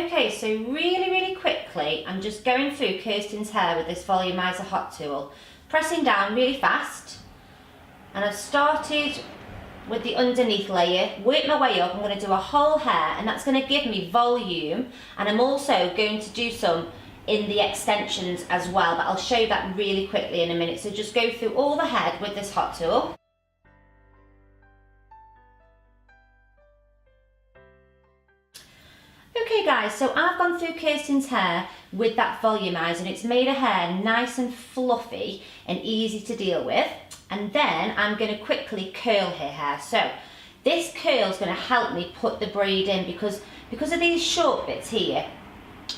Okay, so really quickly, I'm just going through Kirsten's hair with this volumizer hot tool, pressing down really fast, and I've started with the underneath layer, work my way up. I'm going to do a whole hair, and that's going to give me volume, and I'm also going to do some in the extensions as well, but I'll show you that really quickly in a minute. So just go through all the head with this hot tool. Okay guys, so I've gone through Kirsten's hair with that volumizer, and it's made her hair nice and fluffy and easy to deal with. And then I'm going to quickly curl her hair. So this curl is going to help me put the braid in because of these short bits here.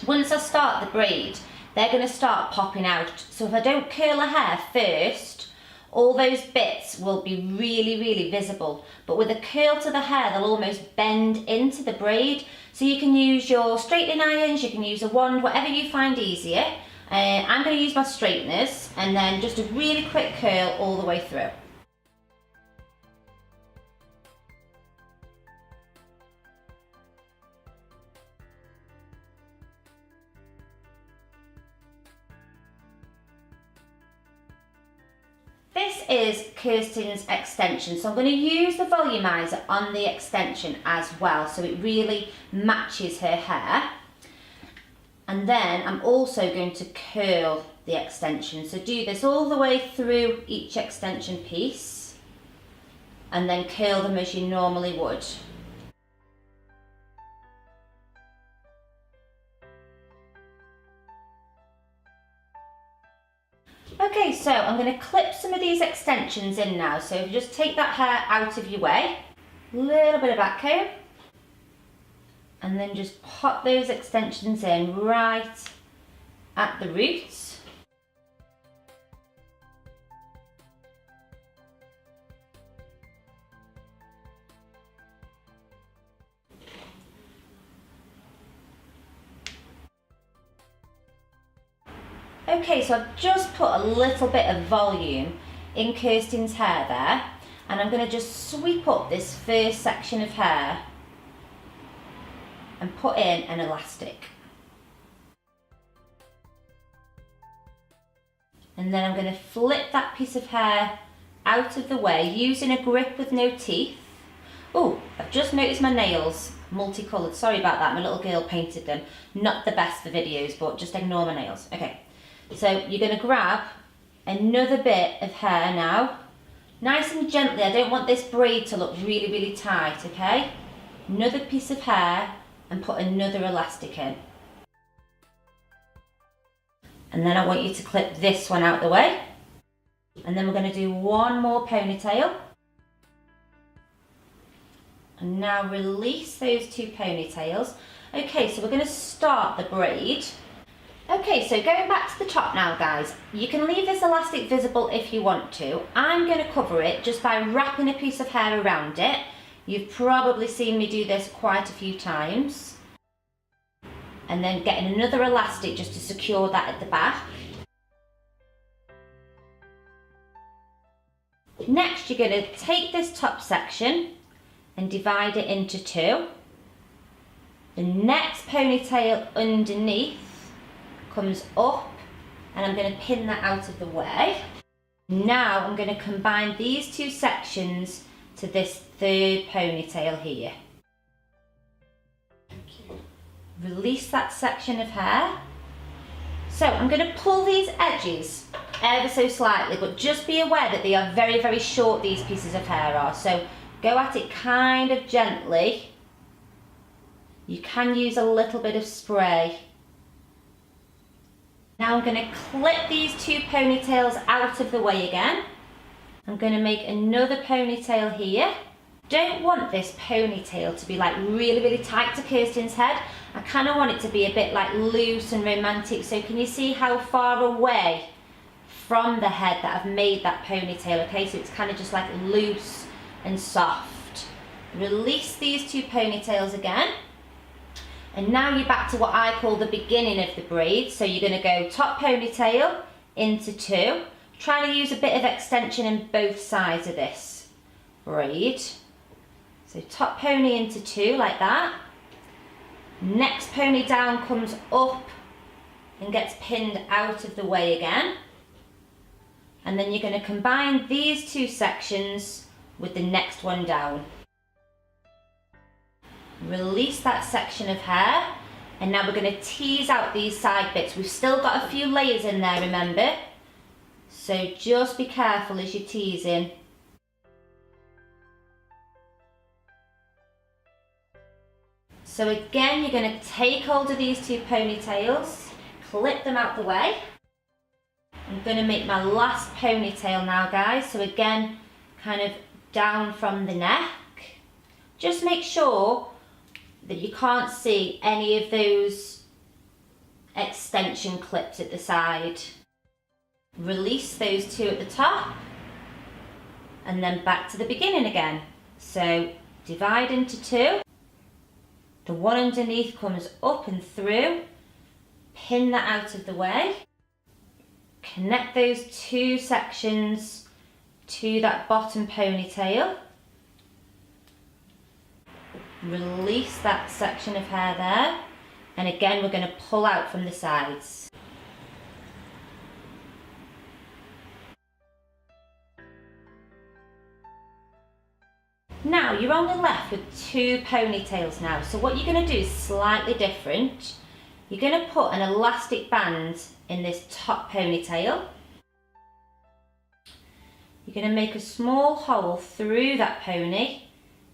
Once I start the braid, they're going to start popping out. So if I don't curl her hair first, all those bits will be really visible. But with a curl to the hair, they'll almost bend into the braid. So you can use your straightening irons, you can use a wand, whatever you find easier. I'm going to use my straighteners, and then just a really quick curl all the way through. This is Kirsten's extension, so I'm going to use the volumizer on the extension as well, so it really matches her hair. And then I'm also going to curl the extension. So do this all the way through each extension piece, and then curl them as you normally would. Okay, so I'm going to clip some of these extensions in now. So if you just take that hair out of your way, a little bit of back comb, and then just pop those extensions in right at the roots. Okay, so I've just put a little bit of volume in Kirsten's hair there, and I'm going to just sweep up this first section of hair and put in an elastic. And then I'm going to flip that piece of hair out of the way using a grip with no teeth. Oh, I've just noticed my nails multicoloured. Sorry about that, my little girl painted them. Not the best for videos, but just ignore my nails. Okay, so you're going to grab another bit of hair now. Nice and gently, I don't want this braid to look really tight, okay? Another piece of hair, and put another elastic in. And then I want you to clip this one out the way. And then we're going to do one more ponytail. And now release those two ponytails. Okay, so we're going to start the braid. Okay, so going back to the top now, guys, you can leave this elastic visible if you want to. I'm going to cover it just by wrapping a piece of hair around it. You've probably seen me do this quite a few times. And then getting another elastic just to secure that at the back. Next, you're going to take this top section and divide it into two. The next ponytail underneath comes up, and I'm going to pin that out of the way. Now I'm going to combine these two sections to this third ponytail here. Release that section of hair. So I'm going to pull these edges ever so slightly, but just be aware that they are very short, these pieces of hair are. So go at it kind of gently. You can use a little bit of spray. Now I'm going to clip these two ponytails out of the way again. I'm going to make another ponytail here. Don't want this ponytail to be like really tight to Kirsten's head. I kind of want it to be a bit like loose and romantic. So can you see how far away from the head that I've made that ponytail? Okay, so it's kind of just like loose and soft. Release these two ponytails again. And now you're back to what I call the beginning of the braid. So you're going to go top ponytail into two. Try to use a bit of extension in both sides of this braid. So top pony into two like that. Next pony down comes up and gets pinned out of the way again. And then you're going to combine these two sections with the next one down. Release that section of hair, and now we're going to tease out these side bits. We've still got a few layers in there, remember? So just be careful as you're teasing. So again, you're going to take hold of these two ponytails, clip them out the way. I'm going to make my last ponytail now, guys. So again, kind of down from the neck. Just make sure that you can't see any of those extension clips at the side. Release those two at the top and then back to the beginning again. So divide into two. The one underneath comes up and through. Pin that out of the way. Connect those two sections to that bottom ponytail. Release that section of hair there. And again, we're going to pull out from the sides. Now, you're only left with two ponytails now. So what you're going to do is slightly different. You're going to put an elastic band in this top ponytail. You're going to make a small hole through that pony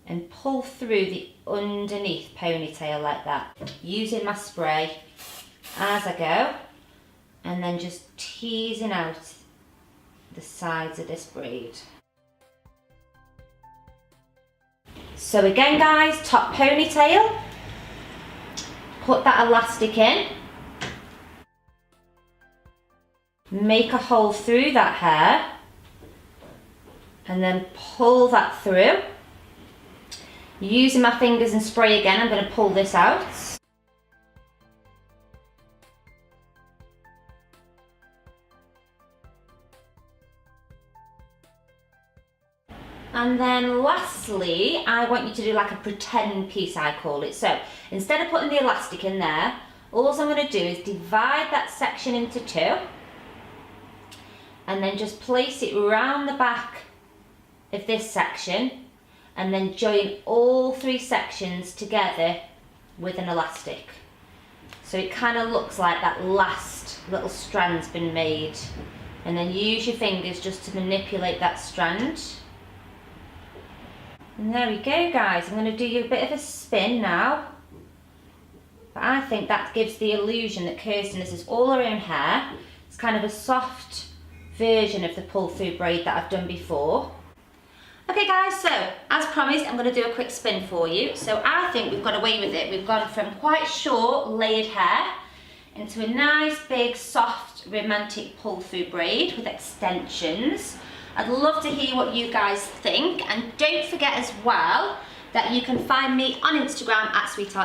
and pull through the underneath ponytail like that. Using my spray as I go, and then just teasing out the sides of this braid. So again, guys, top ponytail, put that elastic in, make a hole through that hair, and then pull that through. Using my fingers and spray again, I'm going to pull this out. And then lastly, I want you to do like a pretend piece, I call it. So instead of putting the elastic in there, all I'm going to do is divide that section into two and then just place it around the back of this section and then join all three sections together with an elastic. So it kind of looks like that last little strand's been made. And then use your fingers just to manipulate that strand. And there we go, guys. I'm going to do you a bit of a spin now. But I think that gives the illusion that Kirsten, this is all her own hair. It's kind of a soft version of the pull-through braid that I've done before. Okay guys, so as promised, I'm going to do a quick spin for you. So I think we've got away with it. We've gone from quite short layered hair into a nice big soft romantic pull-through braid with extensions. I'd love to hear what you guys think, and don't forget as well that you can find me on Instagram at Sweetheart